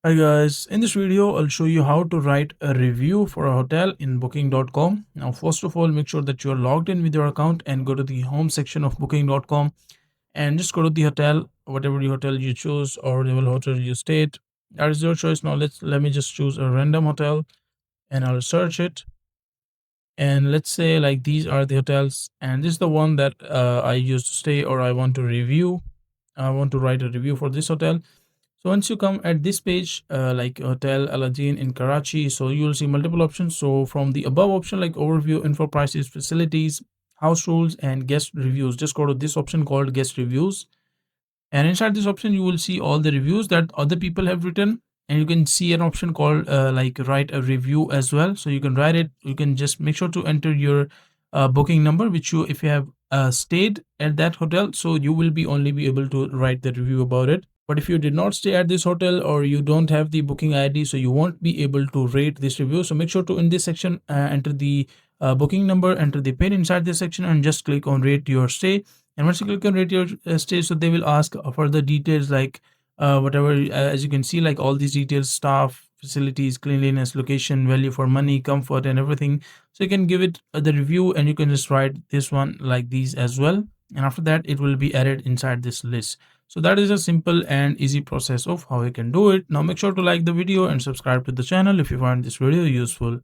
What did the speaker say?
Hi guys, in this video I'll show you how to write a review for a hotel in booking.com. Now first of all, make sure that you're logged in with your account and go to the home section of booking.com and just go to the hotel, whatever the hotel you choose or the hotel you stayed. That is your choice. Now let me just choose a random hotel and I'll search it. And let's say like these are the hotels and this is the one that I used to stay or I want to review. I want to write a review for this hotel. So once you come at this page, like Hotel Aladdin in Karachi, so you will see multiple options. So from the above option, like overview, info, prices, facilities, house rules, and guest reviews, just go to this option called guest reviews. And inside this option, you will see all the reviews that other people have written. And you can see an option called like write a review as well. So you can write it. You can just make sure to enter your booking number, which you, if you have stayed at that hotel, so you will be only be able to write the review about it. But if you did not stay at this hotel or you don't have the booking ID, so you won't be able to rate this review. So make sure to in this section enter the booking number, enter the pin inside this section, and just click on rate your stay. And once you click on rate your stay, so they will ask further details like whatever, as you can see, like all these details: staff, facilities, cleanliness, location, value for money, comfort, and everything. So you can give it the review, and you can just write this one like these as well. And after that, it will be added inside this list. So that is a simple and easy process of how you can do it. Now make sure to like the video and subscribe to the channel if you find this video useful.